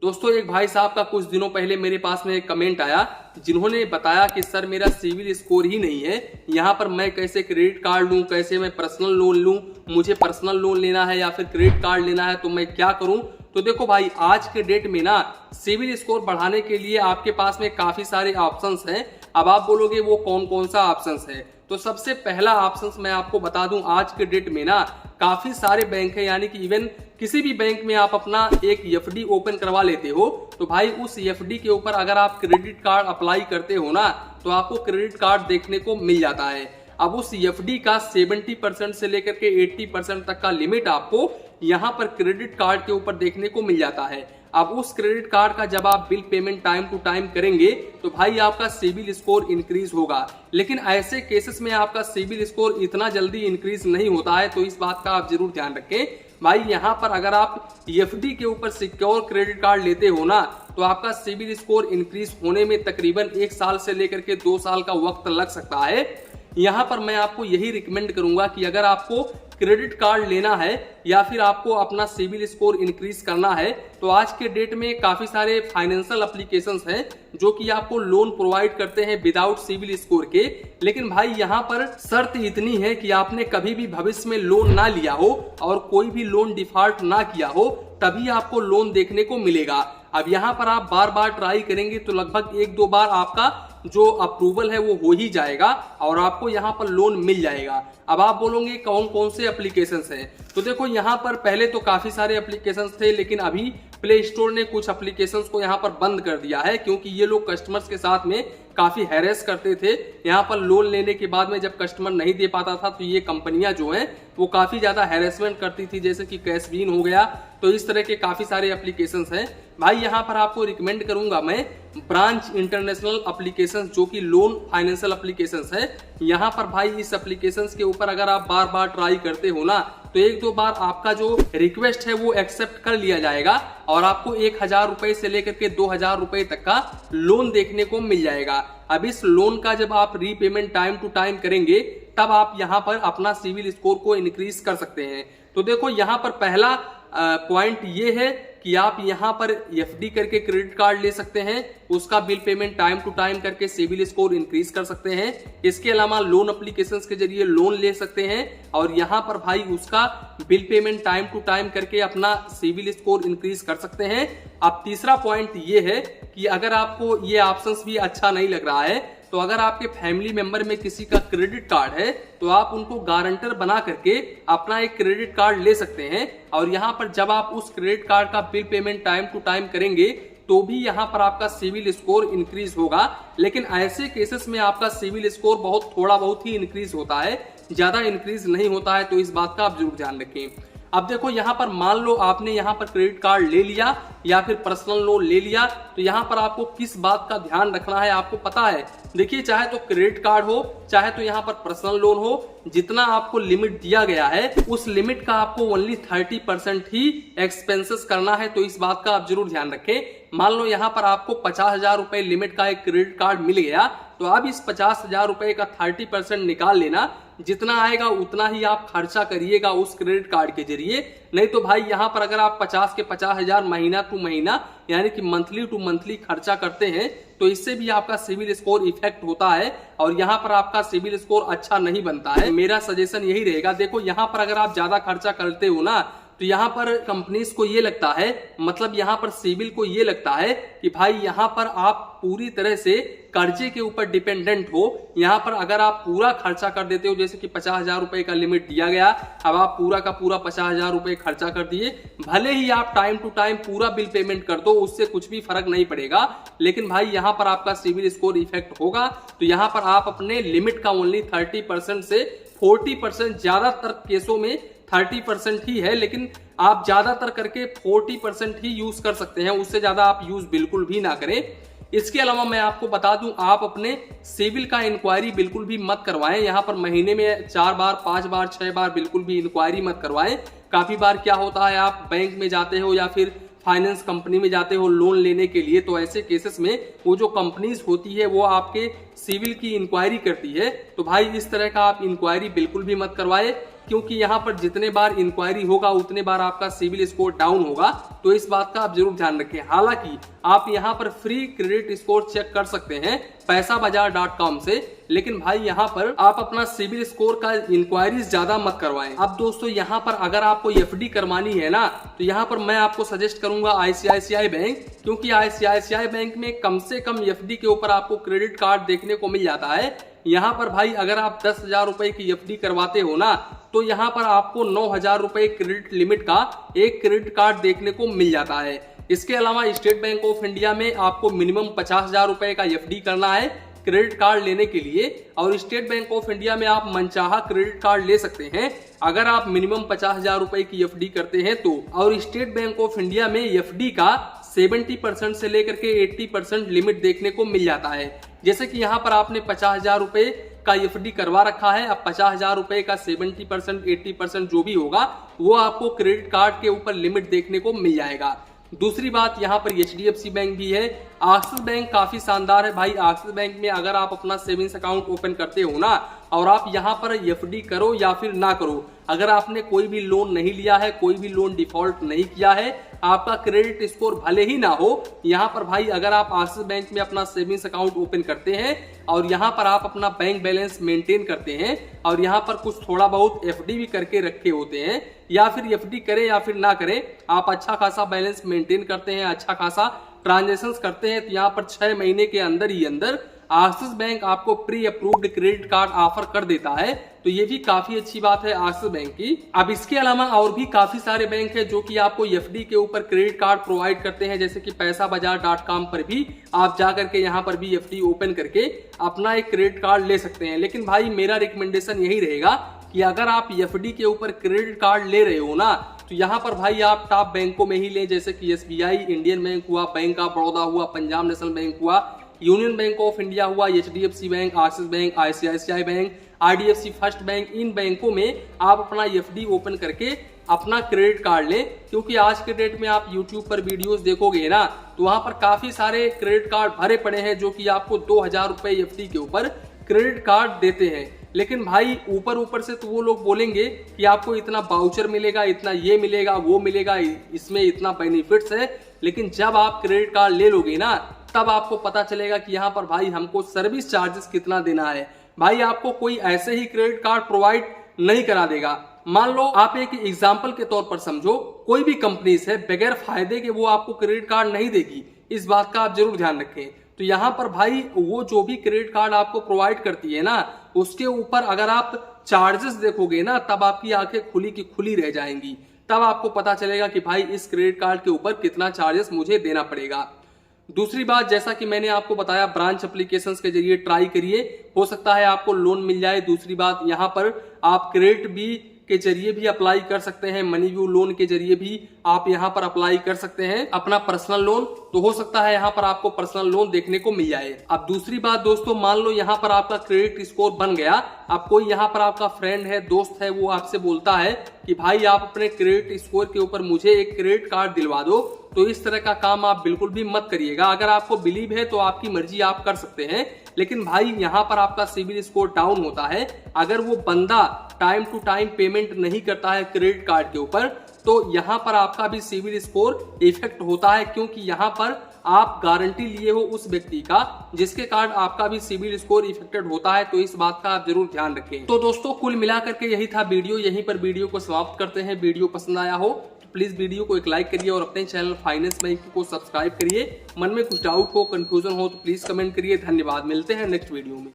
दोस्तों एक भाई साहब का कुछ दिनों पहले मेरे पास में एक कमेंट आया जिन्होंने बताया कि सर मेरा सिविल स्कोर ही नहीं है, यहाँ पर मैं कैसे क्रेडिट कार्ड लूँ, कैसे मैं पर्सनल लोन लूँ, मुझे पर्सनल लोन लेना है या फिर क्रेडिट कार्ड लेना है तो मैं क्या करूँ। तो देखो भाई आज के डेट में ना सिविल स्कोर बढ़ाने के लिए आपके पास में काफी सारे ऑप्शंस हैं। अब आप बोलोगे वो कौन कौन सा ऑप्शंस है, तो सबसे पहला ऑप्शंस मैं आपको बता दूं आज के डेट में ना काफी सारे बैंक है, यानी कि इवन किसी भी बैंक में आप अपना एक एफडी ओपन करवा लेते हो तो भाई उस एफडी के ऊपर अगर आप क्रेडिट कार्ड अप्लाई करते हो ना तो आपको क्रेडिट कार्ड देखने को मिल जाता है। अब उस एफडी का 70% से लेकर के 80% तक का लिमिट आपको यहाँ पर क्रेडिट कार्ड के ऊपर देखने को मिल जाता है। अब उस क्रेडिट कार्ड का जब आप bill payment time to time करेंगे तो भाई आपका सिविल स्कोर इंक्रीज होगा, लेकिन ऐसे केसेस में आपका सिविल स्कोर इतना जल्दी इंक्रीज नहीं होता है, तो इस बात का आप जरूर ध्यान रखें। भाई यहाँ पर अगर आप एफडी के ऊपर सिक्योर क्रेडिट कार्ड लेते हो ना तो आपका सिविल स्कोर इंक्रीज होने में तकरीबन 1 साल से लेकर के 2 साल का वक्त लग सकता है। यहाँ पर मैं आपको यही रिकमेंड करूंगा कि अगर आपको क्रेडिट कार्ड लेना है या फिर आपको अपना सिविल स्कोर इंक्रीज करना है तो आज के डेट में काफी सारे फाइनेंशियल एप्लीकेशंस हैं जो कि आपको लोन प्रोवाइड करते हैं विदाउट सिविल स्कोर के। लेकिन भाई यहाँ पर शर्त इतनी है कि आपने कभी भी भविष्य में लोन ना लिया हो और कोई भी लोन डिफॉल्ट ना किया हो, तभी आपको लोन देखने को मिलेगा। अब यहाँ पर आप बार बार ट्राई करेंगे तो लगभग 1-2 बार आपका जो अप्रूवल है वो हो ही जाएगा और आपको यहाँ पर लोन मिल जाएगा। अब आप बोलोगे कौन कौन से एप्लीकेशंस हैं, तो देखो यहाँ पर पहले तो काफी सारे एप्लीकेशंस थे, लेकिन अभी प्ले स्टोर ने कुछ एप्लीकेशंस को यहाँ पर बंद कर दिया है क्योंकि ये लोग कस्टमर्स के साथ में काफी हैरेस करते थे। यहाँ पर लोन लेने के बाद में जब कस्टमर नहीं दे पाता था तो ये कंपनियां जो हैं वो काफी ज्यादा हैरेसमेंट करती थी, जैसे कि कैशबीन हो गया। तो इस तरह के काफी सारे एप्लीकेशंस हैं। भाई यहाँ पर आपको रिकमेंड करूंगा मैं ब्रांच इंटरनेशनल एप्लीकेशंस जो कि लोन फाइनेंशियल एप्लीकेशंस है। यहाँ पर भाई इस एप्लीकेशंस के ऊपर अगर आप बार बार ट्राई करते हो ना तो 1-2 बार आपका जो रिक्वेस्ट है वो एक्सेप्ट कर लिया जाएगा और आपको 1000 रुपए से लेकर के 2000 रुपए तक का लोन देखने को मिल जाएगा। अब इस लोन का जब आप रीपेमेंट टाइम टू टाइम करेंगे तब आप यहाँ पर अपना सिविल स्कोर को इंक्रीज कर सकते हैं। तो देखो यहाँ पर पहला पॉइंट ये है कि आप यहाँ पर एफडी करके क्रेडिट कार्ड ले सकते हैं, उसका bill payment time to time करके सिविल स्कोर इंक्रीज कर सकते हैं। इसके अलावा लोन एप्लीकेशंस के जरिए लोन ले सकते हैं और यहाँ पर भाई उसका bill payment time to time करके अपना सिविल स्कोर इंक्रीज कर सकते हैं। अब तीसरा पॉइंट ये है कि अगर आपको ये ऑप्शंस भी अच्छा नहीं लग रहा है तो अगर आपके फैमिली मेंबर में किसी का क्रेडिट कार्ड है तो आप उनको गारंटर बना करके अपना एक क्रेडिट कार्ड ले सकते हैं और यहाँ पर जब आप उस क्रेडिट कार्ड का bill payment time to time करेंगे तो भी यहाँ पर आपका सिविल स्कोर इंक्रीज होगा। लेकिन ऐसे केसेस में आपका सिविल स्कोर थोड़ा बहुत ही इंक्रीज होता है, ज्यादा इंक्रीज नहीं होता है, तो इस बात का आप जरूर ध्यान रखें। अब देखो यहाँ पर मान लो आपने यहाँ पर क्रेडिट कार्ड ले लिया या फिर पर्सनल लोन ले लिया, तो यहाँ पर आपको किस बात का ध्यान रखना है आपको पता है। देखिए चाहे तो क्रेडिट कार्ड हो चाहे तो यहाँ पर पर्सनल लोन हो, जितना आपको लिमिट दिया गया है उस लिमिट का आपको ओनली 30% ही एक्सपेंसेस करना है, तो इस बात का आप जरूर ध्यान रखें। मान लो यहाँ पर आपको 50,000 रुपए लिमिट का एक क्रेडिट कार्ड मिल गया तो अब इस 50,000 रुपए का 30% निकाल लेना, जितना आएगा उतना ही आप खर्चा करिएगा उस क्रेडिट कार्ड के जरिए। नहीं तो भाई यहाँ पर अगर आप 50 के 50,000 महीना टू महीना यानी कि मंथली टू मंथली खर्चा करते हैं तो इससे भी आपका सिविल स्कोर इफेक्ट होता है और यहाँ पर आपका सिविल स्कोर अच्छा नहीं बनता है। मेरा सजेशन यही रहेगा, देखो यहाँ पर अगर आप ज्यादा खर्चा करते हो ना तो यहाँ पर कंपनीज को ये लगता है, मतलब यहाँ पर सिविल को ये लगता है कि भाई यहाँ पर आप पूरी तरह से कर्जे के ऊपर डिपेंडेंट हो। यहाँ पर अगर आप पूरा खर्चा कर देते हो, जैसे कि 50,000 रुपए का लिमिट दिया गया, अब आप पूरा का पूरा 50,000 रुपए खर्चा कर दिए, भले ही आप टाइम टू टाइम पूरा बिल पेमेंट कर दो उससे कुछ भी फर्क नहीं पड़ेगा, लेकिन भाई यहाँ पर आपका सिविल स्कोर इफेक्ट होगा। तो यहाँ पर आप अपने लिमिट का ओनली 30% से 40%, ज्यादातर केसों में 30% ही है, लेकिन आप ज्यादातर करके 40% ही यूज कर सकते हैं, उससे ज्यादा आप यूज बिल्कुल भी ना करें। इसके अलावा मैं आपको बता दूं, आप अपने सिविल का इंक्वायरी बिल्कुल भी मत करवाएं। यहाँ पर महीने में 4 बार 5 बार 6 बार बिल्कुल भी इंक्वायरी मत करवाएं। काफी बार क्या होता है, आप बैंक में जाते हो या फिर फाइनेंस कंपनी में जाते हो लोन लेने के लिए, तो ऐसे केसेस में वो जो कंपनीज होती है वो आपके सिविल की इंक्वायरी करती है। तो भाई इस तरह का आप इंक्वायरी बिल्कुल भी मत करवाए। क्योंकि यहाँ पर जितने बार इंक्वायरी होगा उतने बार आपका सिविल स्कोर डाउन होगा, तो इस बात का आप जरूर ध्यान रखें। हालांकि आप यहाँ पर फ्री क्रेडिट स्कोर चेक कर सकते हैं पैसाबाजार.com से, लेकिन भाई यहाँ पर आप अपना सिविल स्कोर का इंक्वायरीज ज्यादा मत करवाएं। अब दोस्तों यहाँ पर अगर आपको एफडी करवानी है ना, तो यहाँ पर मैं आपको सजेस्ट करूंगा आईसीआईसीआई बैंक, क्योंकि आईसीआईसीआई बैंक में कम से कम एफडी के ऊपर आपको क्रेडिट कार्ड देखने को मिल जाता है। यहाँ पर भाई अगर आप 10,000 रुपए की एफडी करवाते हो ना, तो यहाँ पर आपको 9,000 रुपए क्रेडिट लिमिट का एक क्रेडिट कार्ड देखने को मिल जाता है। इसके अलावा स्टेट बैंक ऑफ इंडिया में आपको मिनिमम 50,000 रुपए का एफडी करना है क्रेडिट कार्ड लेने के लिए, और स्टेट बैंक ऑफ इंडिया में आप मनचाहा क्रेडिट कार्ड ले सकते हैं अगर आप मिनिमम 50,000 रुपए की एफडी करते हैं तो। और स्टेट बैंक ऑफ इंडिया में एफडी का 70% से लेकर के 80% लिमिट देखने को मिल जाता है। जैसे कि यहाँ पर आपने 50,000 रुपए का एफडी करवा रखा है, अब 50,000 रुपए का 70% 80% जो भी होगा वो आपको क्रेडिट कार्ड के ऊपर लिमिट देखने को मिल जाएगा। दूसरी बात यहाँ पर एचडीएफसी बैंक भी है, एक्सिस बैंक काफी शानदार है भाई। एक्सिस बैंक में अगर आप अपना सेविंग्स अकाउंट ओपन करते हो ना, और आप यहाँ पर एफडी करो या फिर ना करो, अगर आपने कोई भी लोन नहीं लिया है, कोई भी लोन डिफॉल्ट नहीं किया है, आपका क्रेडिट स्कोर भले ही ना हो, यहाँ पर भाई अगर आप एक्सिस बैंक में अपना सेविंग्स अकाउंट ओपन करते हैं और यहाँ पर आप अपना बैंक बैलेंस मेंटेन करते हैं और यहाँ पर कुछ थोड़ा बहुत एफडी भी करके रखे होते हैं, या फिर एफडी करें या फिर ना करें, आप अच्छा खासा बैलेंस मेंटेन करते हैं, अच्छा खासा ट्रांजेक्शंस करते हैं, तो यहाँ पर 6 महीने के अंदर ही अंदर एक्सिस बैंक आपको pre approved credit card offer कर देता है। तो ये भी काफी अच्छी बात है एक्सिस बैंक की। अब इसके अलावा और भी काफी सारे बैंक है जो कि आपको एफडी के ऊपर क्रेडिट कार्ड प्रोवाइड करते हैं, जैसे कि पैसाबाजार.com पर भी आप जाकर के यहाँ पर भी एफडी ओपन करके अपना एक क्रेडिट कार्ड ले सकते हैं। लेकिन भाई मेरा रिकमेंडेशन यही रहेगा कि अगर आप एफडी के ऊपर क्रेडिट कार्ड ले रहे हो ना, तो यहाँ पर भाई आप टॉप बैंकों में ही लें, जैसे कि एसबीआई, इंडियन बैंक हुआ, बैंक ऑफ बड़ौदा हुआ, पंजाब नेशनल बैंक हुआ, यूनियन बैंक ऑफ इंडिया हुआ, HDFC bank, axis bank, ICICI bank, IDFC first bank. इन बैंकों में आप अपना एफडी ओपन करके अपना क्रेडिट कार्ड लें, क्योंकि आज के डेट में आप यूट्यूब पर वीडियोस देखोगे ना, तो वहां पर काफी सारे क्रेडिट कार्ड भरे पड़े हैं जो कि आपको 2,000 रुपए एफडी के ऊपर क्रेडिट कार्ड देते हैं। लेकिन भाई ऊपर से तो वो लोग बोलेंगे कि आपको इतना बाउचर मिलेगा, इतना ये मिलेगा, वो मिलेगा, इसमें इतना बेनिफिट्स है, लेकिन जब आप क्रेडिट कार्ड ले लोगे ना, तब आपको पता चलेगा कि यहाँ पर भाई हमको सर्विस चार्जेस कितना देना है। भाई आपको कोई ऐसे ही क्रेडिट कार्ड प्रोवाइड नहीं करा देगा। मान लो आप एक एग्जांपल के तौर पर समझो, कोई भी कंपनी है बगैर फायदे के वो आपको क्रेडिट कार्ड नहीं देगी, इस बात का आप जरूर ध्यान रखें। तो यहाँ पर भाई वो जो भी क्रेडिट कार्ड आपको प्रोवाइड करती है ना, उसके ऊपर अगर आप चार्जेस देखोगे ना, तब आपकी आंखें खुली की खुली रह जाएंगी। तब आपको पता चलेगा कि भाई इस क्रेडिट कार्ड के ऊपर कितना चार्जेस मुझे देना पड़ेगा। दूसरी बात, जैसा कि मैंने आपको बताया, ब्रांच एप्लीकेशंस के जरिए ट्राई करिए, हो सकता है आपको लोन मिल जाए। दूसरी बात, यहाँ पर आप क्रेडिट भी के जरिए भी अप्लाई कर सकते हैं, मनी व्यू लोन के जरिए भी आप यहाँ पर अप्लाई कर सकते हैं अपना पर्सनल लोन, तो हो सकता है यहाँ पर आपको पर्सनल लोन देखने को मिल जाए। अब दूसरी बात दोस्तों, मान लो यहाँ पर आपका क्रेडिट स्कोर बन गया, अब कोई यहाँ पर आपका फ्रेंड है, दोस्त है, वो आपसे बोलता है कि भाई आप अपने क्रेडिट स्कोर के ऊपर मुझे एक क्रेडिट कार्ड दिलवा दो, तो इस तरह का काम आप बिल्कुल भी मत करिएगा। अगर आपको बिलीव है तो आपकी मर्जी, आप कर सकते हैं, लेकिन भाई यहाँ पर आपका सिविल स्कोर डाउन होता है। अगर वो बंदा टाइम टू टाइम पेमेंट नहीं करता है क्रेडिट कार्ड के ऊपर, तो यहाँ पर आपका भी सिविल स्कोर इफेक्ट होता है, क्योंकि यहाँ पर आप गारंटी लिए हो उस व्यक्ति का जिसके कारण आपका भी सिविल स्कोर इफेक्टेड होता है। तो इस बात का आप जरूर ध्यान रखें। तो दोस्तों कुल मिलाकर के यही था वीडियो, यहीं पर वीडियो को समाप्त करते हैं। वीडियो पसंद आया हो तो प्लीज वीडियो को एक लाइक करिए और अपने चैनल फाइनेंस बैंक को सब्सक्राइब करिए। मन में कुछ डाउट हो, कंफ्यूजन हो तो प्लीज कमेंट करिए। धन्यवाद, मिलते हैं नेक्स्ट वीडियो में।